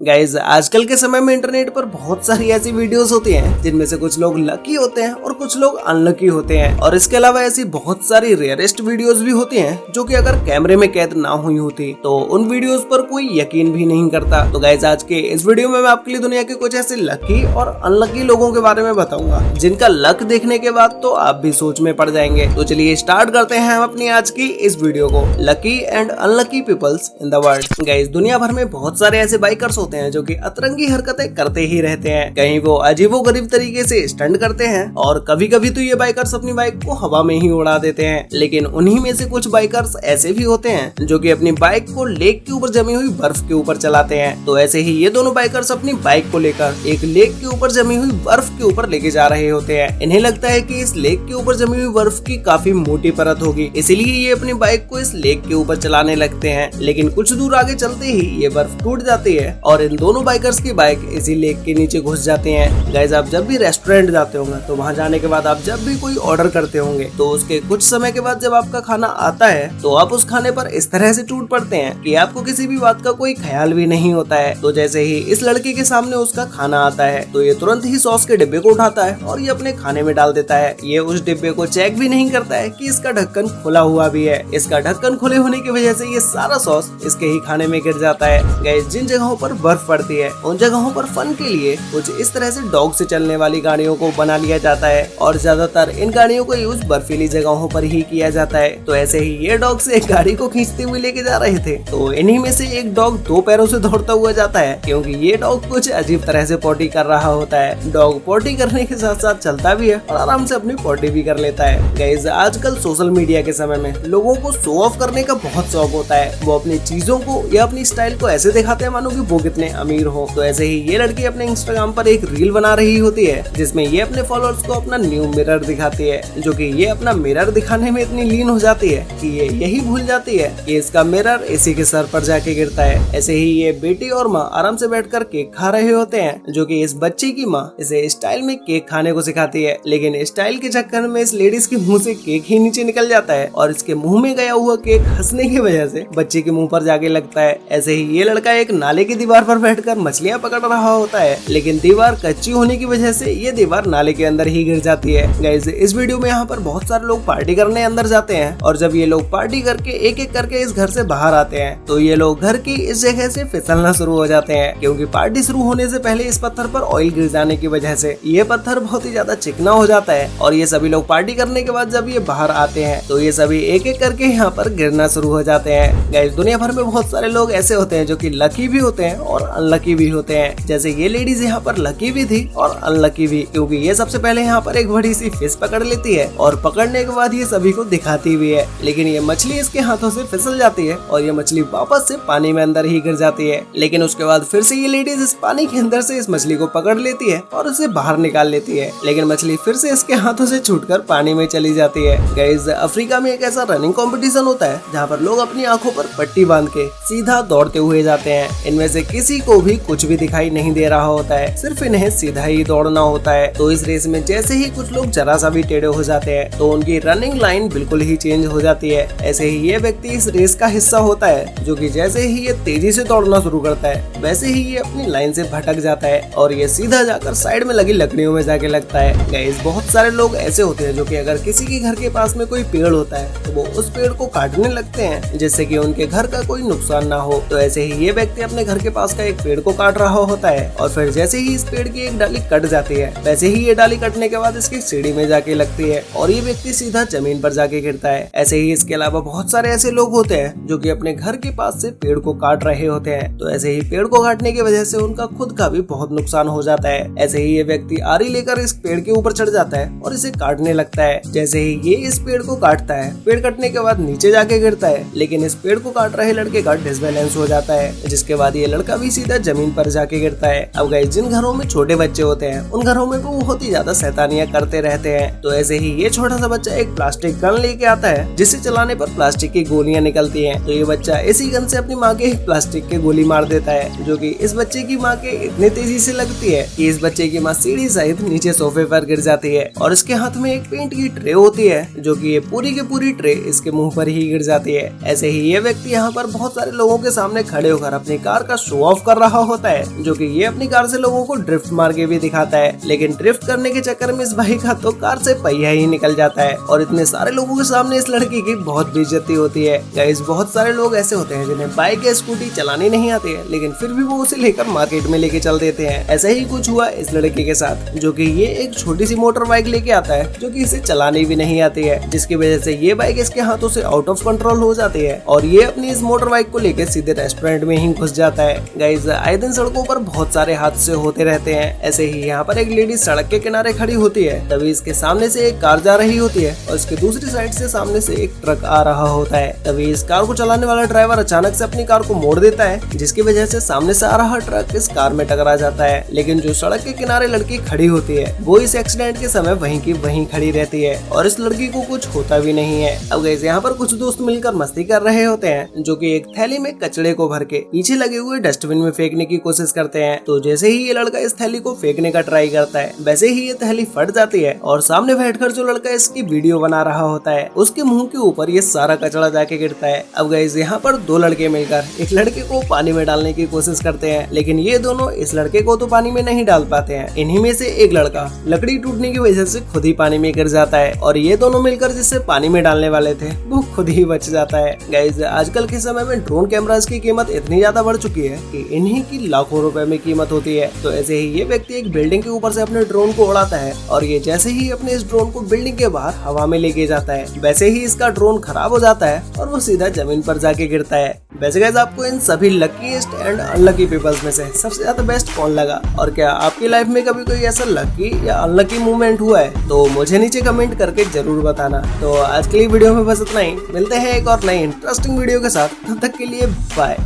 Guys आजकल के समय में इंटरनेट पर बहुत सारी ऐसी वीडियोस होती हैं जिनमें से कुछ लोग लकी होते हैं और कुछ लोग अनलकी होते हैं। और इसके अलावा ऐसी बहुत सारी रेयरेस्ट वीडियोस भी होती हैं जो कि अगर कैमरे में कैद ना हुई होती तो उन वीडियोस पर कोई यकीन भी नहीं करता। तो गाइज आज के इस वीडियो में मैं आपके लिए दुनिया के कुछ ऐसे लकी और अनलकी लोगों के बारे में बताऊंगा जिनका लक देखने के बाद तो आप भी सोच में पड़ जाएंगे। तो चलिए स्टार्ट करते हैं हम अपनी आज की इस वीडियो को, lucky and unlucky peoples in the world. Guys दुनिया भर में बहुत सारे ऐसे बाइकर्स होते हैं जो कि अतरंगी हरकतें करते ही रहते हैं। कहीं वो अजीबोगरीब तरीके से स्टंट करते हैं और कभी कभी तो ये बाइकर्स अपनी बाइक को हवा में ही उड़ा देते हैं। लेकिन उन्हीं में से कुछ बाइकर्स ऐसे भी होते हैं जो कि अपनी बाइक को लेक के ऊपर जमी हुई बर्फ के ऊपर चलाते हैं। तो ऐसे ही ये दोनों बाइकर्स अपनी बाइक को लेकर एक लेक के ऊपर जमी हुई बर्फ के ऊपर लेके जा रहे होते हैं। इन्हें लगता है कि इस लेक के ऊपर जमी हुई बर्फ की काफी मोटी परत होगी, इसीलिए ये अपनी बाइक को इस लेक के ऊपर चलाने लगते हैं। लेकिन कुछ दूर आगे चलते ही ये बर्फ टूट जाती है और इन दोनों बाइकर्स की बाइक इसी लेक के नीचे घुस जाते हैं। गाइस आप जब भी रेस्टोरेंट जाते होंगे तो वहां जाने के बाद आप जब भी कोई ऑर्डर करते होंगे तो उसके कुछ समय के बाद जब आपका खाना आता है तो आप उस खाने पर इस तरह से टूट पड़ते हैं कि आपको किसी भी बात का कोई ख्याल भी नहीं होता है। तो जैसे ही इस लड़के के सामने उसका खाना आता है तो ये तुरंत ही सॉस के डिब्बे को उठाता है और ये अपने खाने में डाल देता है। ये उस डिब्बे को चेक भी नहीं करता है कि इसका ढक्कन खुला हुआ भी है। इसका ढक्कन खुले होने की वजह से ये सारा सॉस इसके ही खाने में गिर जाता है। गाइस जिन जगहों पर बर्फ पड़ती है उन जगहों पर फन के लिए कुछ इस तरह से डॉग से चलने वाली गाड़ियों को बना लिया जाता है और ज्यादातर इन गाड़ियों को यूज बर्फीली जगहों पर ही किया जाता है। तो ऐसे ही ये डॉग से एक गाड़ी को खींचते हुए लेके जा रहे थे तो इन्हीं में से एक डॉग दो पैरों से दौड़ता हुआ जाता है क्योंकि ये डॉग कुछ अजीब तरह से पॉटी कर रहा होता है। डॉग पॉटी करने के साथ साथ चलता भी है और आराम से अपनी पॉटी भी कर लेता है। गाइस आजकल सोशल मीडिया के समय में लोगों को शो ऑफ करने का बहुत शौक होता है। वो अपनी चीजों को या अपनी स्टाइल को ऐसे दिखाते हैं मानो कि वो कितने अमीर हो। तो ऐसे ही ये लड़की अपने इंस्टाग्राम पर एक रील बना रही होती है जिसमें ये अपने फॉलोअर्स को अपना न्यू मिरर दिखाती है, जो कि ये अपना मिरर दिखाने में इतनी लीन हो जाती है कि ये यही भूल जाती है कि इसका मिरर इसी के सर पर जाके गिरता है। ऐसे ही ये बेटी और माँ आराम से बैठकर केक खा रहे होते हैं, जो कि इस बच्ची की माँ इसे स्टाइल में केक खाने को सिखाती है। लेकिन स्टाइल के चक्कर में इस लेडीज के मुंह से केक ही नीचे निकल जाता है और इसके मुंह में गया हुआ केक हंसने की वजह से बच्चे के मुंह पर जाके लगता है। ऐसे ही ये लड़का एक नाले की दीवार पर बैठकर मछलियां पकड़ रहा होता है, लेकिन दीवार कच्ची होने की वजह से ये दीवार नाले के अंदर ही गिर जाती है। गाइस इस वीडियो में यहाँ पर बहुत सारे लोग पार्टी करने अंदर जाते हैं और जब ये लोग पार्टी करके एक एक करके इस घर से बाहर आते हैं तो ये लोग घर की इस जगह से फिसलना शुरू हो जाते हैं क्योंकि पार्टी शुरू होने से पहले इस पत्थर पर ऑयल गिर जाने की वजह से ये पत्थर बहुत ही ज्यादा चिकना हो जाता है। और ये सभी लोग पार्टी करने के बाद जब ये बाहर आते हैं तो ये सभी एक एक करके यहाँ पर गिरना शुरू हो जाते हैं। गाइस दुनिया भर में बहुत सारे लोग ऐसे होते हैं जो कि लकी भी होते हैं और अनलकी भी होते हैं। जैसे ये लेडीज यहाँ पर लकी भी थी और अनलकी भी, क्योंकि ये सबसे पहले यहाँ पर एक बड़ी सी फिश पकड़ लेती है और पकड़ने के बाद ये सभी को दिखाती भी है, लेकिन ये मछली इसके हाथों से फिसल जाती है और ये मछली वापस से पानी में अंदर ही गिर जाती है। लेकिन उसके बाद फिर से ये लेडीज इस पानी के अंदर से इस मछली को पकड़ लेती है और उसे बाहर निकाल लेती है, लेकिन मछली फिर से इसके हाथों से छूटकर पानी में चली जाती है। गाइस अफ्रीका में एक ऐसा रनिंग कंपटीशन होता है जहाँ पर लोग अपनी आंखों पर पट्टी बांध के सीधा दौड़ते हुए जाते हैं। इनमें से किसी को भी कुछ भी दिखाई नहीं दे रहा होता है, सिर्फ इन्हें सीधा ही दौड़ना होता है। तो इस रेस में जैसे ही कुछ लोग जरा सा भी टेढ़े हो जाते हैं तो उनकी रनिंग लाइन बिल्कुल ही चेंज हो जाती है। ऐसे ही ये व्यक्ति इस रेस का हिस्सा होता है जो कि जैसे ही ये तेजी से दौड़ना शुरू करता है वैसे ही ये अपनी लाइन से भटक जाता है और ये सीधा जाकर साइड में लगी लकड़ियों में जाके लगता है। गाइस बहुत सारे लोग ऐसे होते हैं जो कि अगर किसी के घर के पास में कोई पेड़ होता है तो वो उस पेड़ को काटने लगते हैं जिससे कि उनके घर का कोई नुकसान ना हो। तो ऐसे ही ये व्यक्ति अपने घर के पास का एक पेड़ को काट रहा होता है और फिर जैसे ही इस पेड़ की एक डाली कट जाती है वैसे ही ये डाली कटने के बाद इसकी सीढ़ी में जाके लगती है और ये व्यक्ति सीधा जमीन पर जाके गिरता है। ऐसे ही इसके अलावा बहुत सारे ऐसे लोग होते हैं जो कि अपने घर के पास से पेड़ को काट रहे होते हैं। तो ऐसे ही पेड़ को काटने की वजह से उनका खुद का भी बहुत नुकसान हो जाता है। ऐसे ही ये व्यक्ति आरी लेकर इस पेड़ के ऊपर चढ़ जाता है और इसे काटने लगता है। जैसे ही ये इस पेड़ को काटता है, पेड़ कटने के बाद नीचे जाके गिरता है, लेकिन इस पेड़ को काट रहे लड़के का डिसबैलेंस हो जाता है, जिसके बाद ये लड़का भी सीधा जमीन पर जाके गिरता है। अब गाइस जिन घरों में छोटे बच्चे होते हैं उन घरों में वो बहुत ही ज्यादा शैतानियां करते रहते हैं। तो ऐसे ही ये छोटा सा बच्चा एक प्लास्टिक गन लेके आता है जिसे चलाने पर प्लास्टिक की गोलियां निकलती हैं। तो ये बच्चा इसी गन से अपनी माँ के एक प्लास्टिक की गोली मार देता है, जो कि इस बच्चे की माँ के इतनी तेजी से लगती है कि इस बच्चे की माँ सीढ़ी सहित नीचे सोफे पर गिर जाती है और इसके हाथ में एक पेंट की ट्रे होती है जो कि ये पूरी की पूरी ट्रे इसके मुंह पर ही गिर जाती है। ऐसे ही ये व्यक्ति यहाँ पर बहुत सारे लोगों के सामने खड़े होकर अपनी कार का शो शो ऑफ कर रहा होता है, जो कि ये अपनी कार से लोगों को ड्रिफ्ट मार के भी दिखाता है। लेकिन ड्रिफ्ट करने के चक्कर में इस भाई का तो कार से पहिया ही निकल जाता है और इतने सारे लोगों के सामने इस लड़की की बहुत बेइज्जती होती है। गाइस, बहुत सारे लोग ऐसे होते हैं जिन्हें बाइक या स्कूटी चलानी नहीं आती है, लेकिन फिर भी वो उसे लेकर मार्केट में लेके चल देते हैं। ऐसा ही कुछ हुआ इस लड़के के साथ, जो कि ये एक छोटी सी मोटर बाइक लेके आता है जो कि इसे चलानी भी नहीं आती है, जिसकी वजह से ये बाइक इसके हाथों से आउट ऑफ कंट्रोल हो जाती है और ये अपनी इस मोटर बाइक को लेकर सीधे रेस्टोरेंट में ही घुस जाता है। गाइस, आए दिन सड़कों पर बहुत सारे हादसे होते रहते हैं। ऐसे ही यहाँ पर एक लेडी सड़क के किनारे खड़ी होती है, तभी इसके सामने से एक कार जा रही होती है और इसके दूसरी साइड से सामने से एक ट्रक आ रहा होता है। तभी इस कार को चलाने वाला ड्राइवर अचानक से अपनी कार को मोड़ देता है, जिसकी वजह से सामने से आ रहा ट्रक इस कार में टकरा जाता है। लेकिन जो सड़क के किनारे लड़की खड़ी होती है वो इस एक्सीडेंट के समय वहीं की वहीं खड़ी रहती है और इस लड़की को कुछ होता भी नहीं है। अब गाइस, यहाँ पर कुछ दोस्त मिलकर मस्ती कर रहे होते हैं, जो कि एक थैली में कचड़े को भर के पीछे लगे हुए डस्टबिन में फेंकने की कोशिश करते हैं। तो जैसे ही ये लड़का इस थैली को फेंकने का ट्राई करता है, वैसे ही ये थैली फट जाती है और सामने बैठकर जो लड़का इसकी वीडियो बना रहा होता है उसके मुंह के ऊपर ये सारा कचड़ा जाके गिरता है। अब गाइस, यहाँ पर दो लड़के मिलकर एक लड़के को पानी में डालने की कोशिश करते हैं, लेकिन ये दोनों इस लड़के को तो पानी में नहीं डाल पाते हैं। इन्हीं में से एक लड़का लकड़ी टूटने की वजह से खुद ही पानी में गिर जाता है और ये दोनों मिलकर जिससे पानी में डालने वाले थे वो खुद ही बच जाता है। गाइस, आजकल के समय में ड्रोन कैमरास की कीमत इतनी ज्यादा बढ़ चुकी है कि इन्हीं की लाखों रुपए में कीमत होती है। तो ऐसे ही ये व्यक्ति एक बिल्डिंग के ऊपर से अपने ड्रोन को उड़ाता है और ये जैसे ही अपने इस ड्रोन को बिल्डिंग के बाहर हवा में लेके जाता है, वैसे ही इसका ड्रोन खराब हो जाता है और वो सीधा जमीन पर जाके गिरता है। वैसे गाइस, आपको इन सभी लकीएस्ट एंड अनलकी पीपल्स में से सबसे ज्यादा बेस्ट कौन लगा और क्या आपकी लाइफ में कभी कोई ऐसा लकी या अनलकी मोमेंट हुआ है? तो मुझे नीचे कमेंट करके जरूर बताना। तो आज के लिए वीडियो में बस इतना ही, मिलते हैं एक और नई इंटरेस्टिंग वीडियो के साथ। तब तक के लिए बाय।